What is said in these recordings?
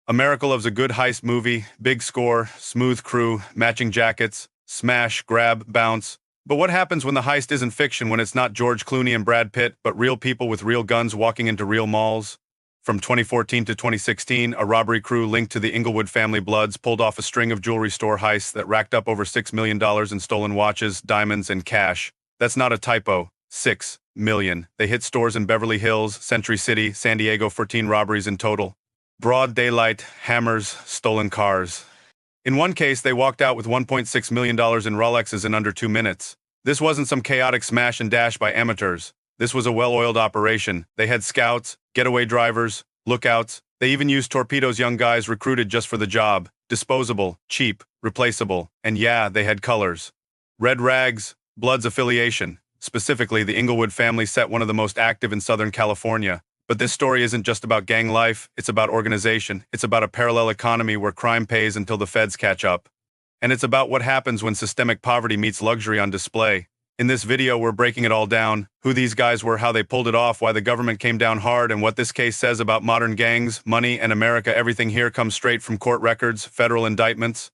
America loves a good heist movie, big score, smooth crew, matching jackets, smash, grab, bounce. But what happens when the heist isn't fiction, when it's not George Clooney and Brad Pitt, but real people with real guns walking into real malls? From 2014 to 2016, a robbery crew linked to the Inglewood Family Bloods pulled off a string of jewelry store heists that racked up over $6 million in stolen watches, diamonds, and cash. That's not a typo. 6 million. They hit stores in Beverly Hills, Century City, San Diego, 14 robberies in total. Broad daylight, hammers, stolen cars. In one case, they walked out with $1.6 million in Rolexes in under 2 minutes. This wasn't some chaotic smash and dash by amateurs. This was a well-oiled operation. They had scouts, getaway drivers, lookouts. They even used torpedoes, young guys recruited just for the job. Disposable, cheap, replaceable, and yeah, they had colors. Red rags, Bloods affiliation. Specifically, the Inglewood family set one of the most active in Southern California. But this story isn't just about gang life, it's about organization. It's about a parallel economy where crime pays until the feds catch up. And it's about what happens when systemic poverty meets luxury on display. In this video, we're breaking it all down: who these guys were, how they pulled it off, why the government came down hard, and what this case says about modern gangs, money, and America. Everything here comes straight from court records, federal indictments,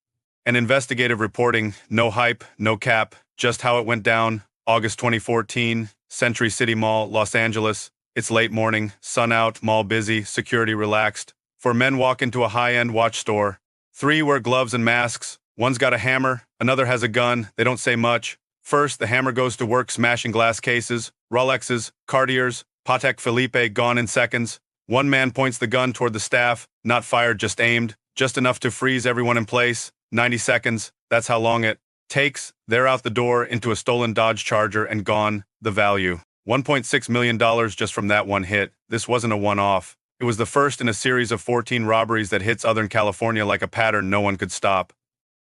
and investigative reporting. No hype, no cap, just how it went down. August 2014, Century City Mall, Los Angeles. It's late morning, sun out, mall busy, security relaxed. Four men walk into a high-end watch store. 3 wear gloves and masks. One's got a hammer, another has a gun. They don't say much. First, the hammer goes to work smashing glass cases, Rolexes, Cartiers, Patek Philippe gone in seconds. One man points the gun toward the staff, not fired, just aimed, just enough to freeze everyone in place. 90 seconds, that's how long it takes. They're out the door into a stolen Dodge Charger and gone. The value: $1.6 million just from that one hit. This wasn't a one-off. It was the first in a series of 14 robberies that hit Southern California like a pattern no one could stop.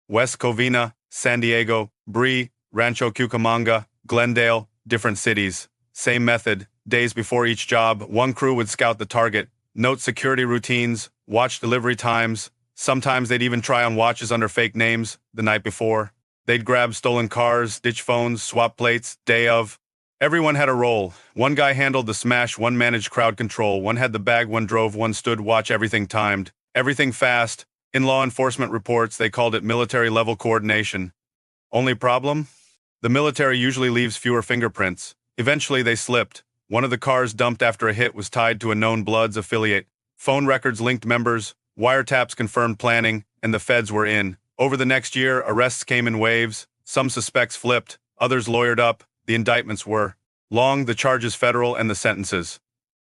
West Covina, San Diego, Bree, Rancho Cucamonga, Glendale, different cities. Same method. Days before each job, one crew would scout the target, note security routines, watch delivery times. Sometimes they'd even try on watches under fake names the night before. They'd grab stolen cars, ditch phones, swap plates, day of. Everyone had a role. One guy handled the smash, one managed crowd control, one had the bag, one drove, one stood watch. Everything timed, everything fast. In law enforcement reports, they called it military-level coordination. Only problem? The military usually leaves fewer fingerprints. Eventually, they slipped. One of the cars dumped after a hit was tied to a known Bloods affiliate. Phone records linked members, wiretaps confirmed planning, and the feds were in. Over the next year, arrests came in waves. Some suspects flipped, others lawyered up. The indictments were long, the charges federal, and the sentences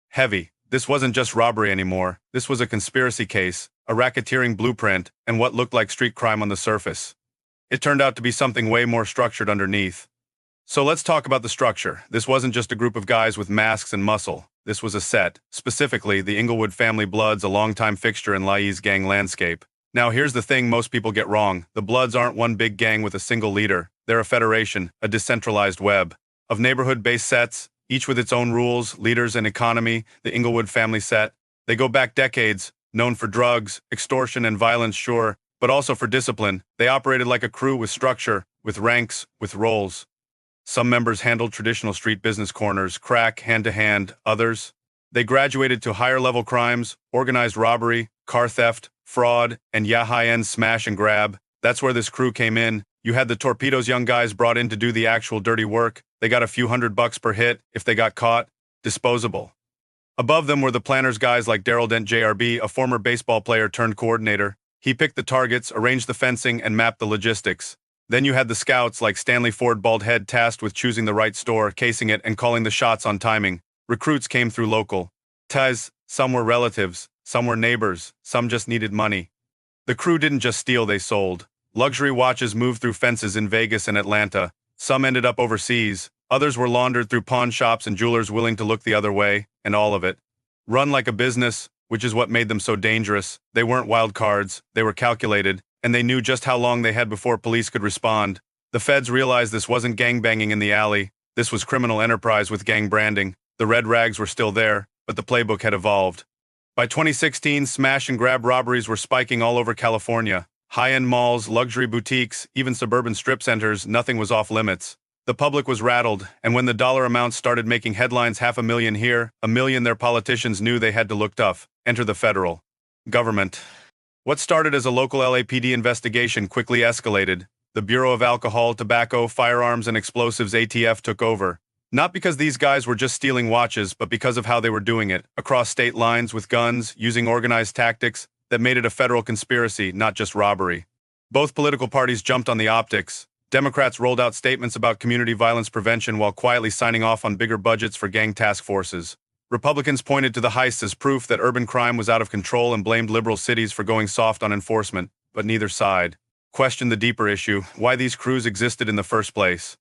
heavy. This wasn't just robbery anymore. This was a conspiracy case, a racketeering blueprint, and what looked like street crime on the surface. It turned out to be something way more structured underneath. So let's talk about the structure. This wasn't just a group of guys with masks and muscle. This was a set, specifically the Inglewood Family Bloods, a longtime fixture in Lai's gang landscape. Now here's the thing most people get wrong. The Bloods aren't one big gang with a single leader. They're a federation, a decentralized web of neighborhood-based sets, each with its own rules, leaders, and economy. The Inglewood family set. They go back decades, known for drugs, extortion, and violence, sure, but also for discipline. They operated like a crew with structure, with ranks, with roles. Some members handled traditional street business corners, crack, hand-to-hand. Others, they graduated to higher-level crimes, organized robbery, car theft, fraud, and high-end smash and grab. That's where this crew came in. You had the torpedoes, young guys brought in to do the actual dirty work. They got a few $100 per hit if they got caught. Disposable. Above them were the planners, guys like Daryl Dent JRB, a former baseball player turned coordinator. He picked the targets, arranged the fencing, and mapped the logistics. Then you had the scouts like Stanley Ford Baldhead, tasked with choosing the right store, casing it, and calling the shots on timing. Recruits came through local ties. Some were relatives, some were neighbors, some just needed money. The crew didn't just steal, they sold. Luxury watches moved through fences in Vegas and Atlanta. Some ended up overseas. Others were laundered through pawn shops and jewelers willing to look the other way, and all of it run like a business, which is what made them so dangerous. They weren't wild cards, they were calculated, and they knew just how long they had before police could respond. The feds realized this wasn't gangbanging in the alley. This was criminal enterprise with gang branding. The red rags were still there, but the playbook had evolved. By 2016, smash and grab robberies were spiking all over California. High-end malls, luxury boutiques, even suburban strip centers, nothing was off limits. The public was rattled, and when the dollar amounts started making headlines, $500,000 here, $1 million, their politicians knew they had to look tough. Enter the federal government. What started as a local LAPD investigation quickly escalated. The Bureau of Alcohol, Tobacco, Firearms, and Explosives ATF took over. Not because these guys were just stealing watches, but because of how they were doing it, across state lines with guns, using organized tactics that made it a federal conspiracy, not just robbery. Both political parties jumped on the optics. Democrats rolled out statements about community violence prevention while quietly signing off on bigger budgets for gang task forces. Republicans pointed to the heists as proof that urban crime was out of control and blamed liberal cities for going soft on enforcement, but neither side questioned the deeper issue, why these crews existed in the first place.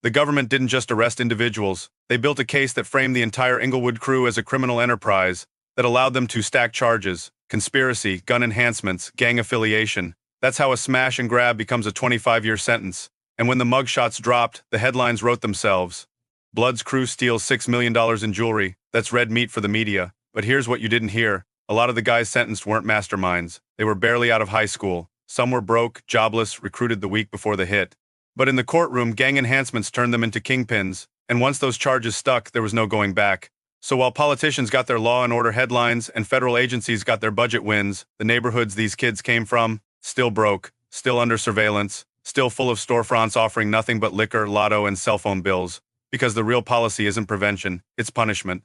The government didn't just arrest individuals, they built a case that framed the entire Inglewood crew as a criminal enterprise that allowed them to stack charges: conspiracy, gun enhancements, gang affiliation. That's how a smash and grab becomes a 25-year sentence. And when the mugshots dropped, the headlines wrote themselves. Bloods crew steals $6 million in jewelry. That's red meat for the media. But here's what you didn't hear. A lot of the guys sentenced weren't masterminds. They were barely out of high school. Some were broke, jobless, recruited the week before the hit. But in the courtroom, gang enhancements turned them into kingpins. And once those charges stuck, there was no going back. So while politicians got their law and order headlines and federal agencies got their budget wins, the neighborhoods these kids came from, still broke, still under surveillance, still full of storefronts offering nothing but liquor, lotto, and cell phone bills. Because the real policy isn't prevention, it's punishment.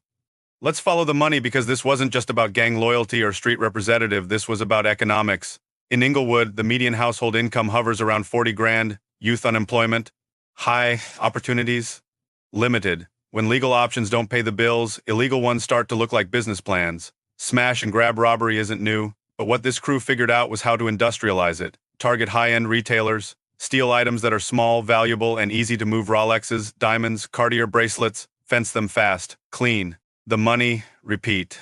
Let's follow the money, because this wasn't just about gang loyalty or street representative, this was about economics. In Inglewood, the median household income hovers around 40 grand, youth unemployment, high, opportunities, limited. When legal options don't pay the bills, illegal ones start to look like business plans. Smash and grab robbery isn't new, but what this crew figured out was how to industrialize it. Target high-end retailers, steal items that are small, valuable, and easy to move: Rolexes, diamonds, Cartier bracelets, fence them fast, clean. The money, repeat.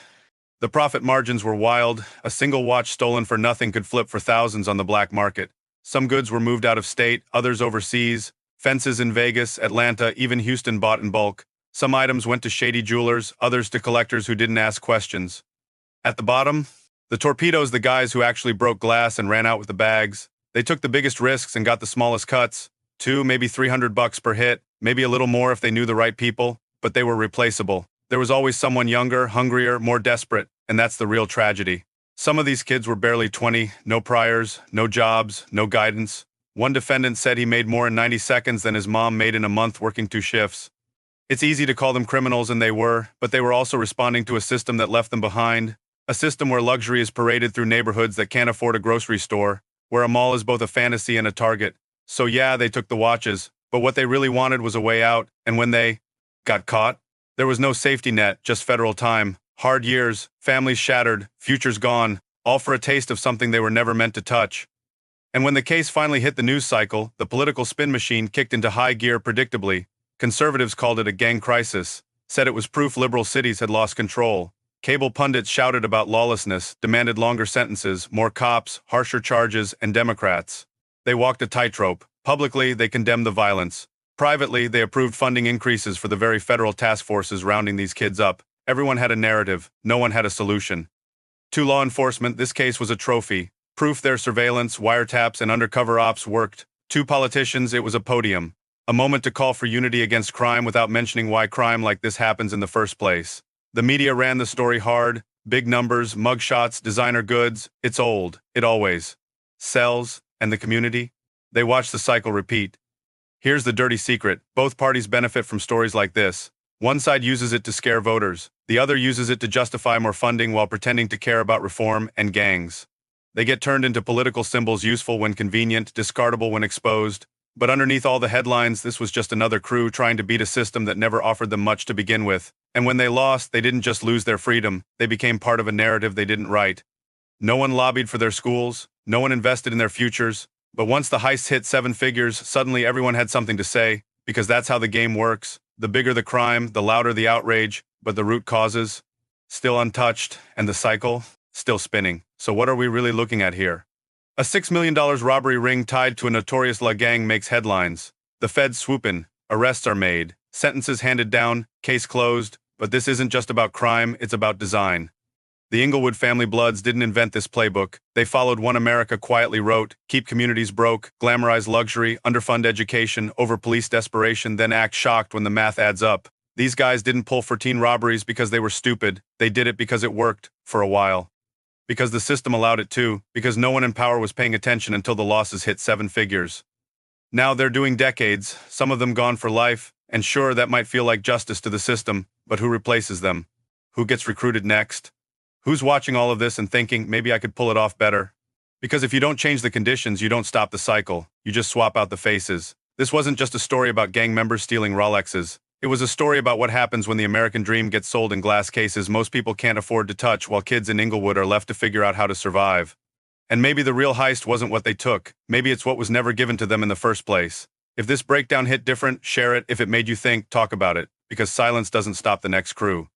The profit margins were wild. A single watch stolen for nothing could flip for thousands on the black market. Some goods were moved out of state, others overseas. Fences in Vegas, Atlanta, even Houston bought in bulk. Some items went to shady jewelers, others to collectors who didn't ask questions. At the bottom, the torpedoes, the guys who actually broke glass and ran out with the bags. They took the biggest risks and got the smallest cuts. Maybe $300 per hit, maybe a little more if they knew the right people, but they were replaceable. There was always someone younger, hungrier, more desperate, and that's the real tragedy. Some of these kids were barely 20, no priors, no jobs, no guidance. One defendant said he made more in 90 seconds than his mom made in a month working 2 shifts. It's easy to call them criminals, and they were, but they were also responding to a system that left them behind. A system where luxury is paraded through neighborhoods that can't afford a grocery store, where a mall is both a fantasy and a target. So yeah, they took the watches, but what they really wanted was a way out, and when they got caught, there was no safety net, just federal time. Hard years, families shattered, futures gone, all for a taste of something they were never meant to touch. And when the case finally hit the news cycle, the political spin machine kicked into high gear predictably. Conservatives called it a gang crisis, said it was proof liberal cities had lost control. Cable pundits shouted about lawlessness, demanded longer sentences, more cops, harsher charges, and Democrats. They walked a tightrope. Publicly, they condemned the violence. Privately, they approved funding increases for the very federal task forces rounding these kids up. Everyone had a narrative, no one had a solution. To law enforcement, this case was a trophy. Proof their surveillance, wiretaps, and undercover ops worked. To politicians, it was a podium. A moment to call for unity against crime without mentioning why crime like this happens in the first place. The media ran the story hard. Big numbers, mugshots, designer goods. It's old. It always sells. And the community? They watch the cycle repeat. Here's the dirty secret. Both parties benefit from stories like this. One side uses it to scare voters. The other uses it to justify more funding while pretending to care about reform and gangs. They get turned into political symbols, useful when convenient, discardable when exposed. But underneath all the headlines, this was just another crew trying to beat a system that never offered them much to begin with. And when they lost, they didn't just lose their freedom, they became part of a narrative they didn't write. No one lobbied for their schools, no one invested in their futures. But once the heists hit 7 figures, suddenly everyone had something to say, because that's how the game works. The bigger the crime, the louder the outrage, but the root causes, still untouched, and the cycle, still spinning. So what are we really looking at here? A $6 million robbery ring tied to a notorious La Gang makes headlines. The feds swoop in, arrests are made, sentences handed down, case closed, but this isn't just about crime, it's about design. The Inglewood Family Bloods didn't invent this playbook. They followed what America quietly wrote: keep communities broke, glamorize luxury, underfund education, over-police desperation, then act shocked when the math adds up. These guys didn't pull 14 robberies because they were stupid. They did it because it worked, for a while. because the system allowed it to, because no one in power was paying attention until the losses hit 7 figures. Now they're doing decades, some of them gone for life, and sure, that might feel like justice to the system, but who replaces them? Who gets recruited next? Who's watching all of this and thinking, maybe I could pull it off better? Because if you don't change the conditions, you don't stop the cycle. You just swap out the faces. This wasn't just a story about gang members stealing Rolexes. It was a story about what happens when the American dream gets sold in glass cases most people can't afford to touch, while kids in Inglewood are left to figure out how to survive. And maybe the real heist wasn't what they took. Maybe it's what was never given to them in the first place. If this breakdown hit different, share it. If it made you think, talk about it. Because silence doesn't stop the next crew.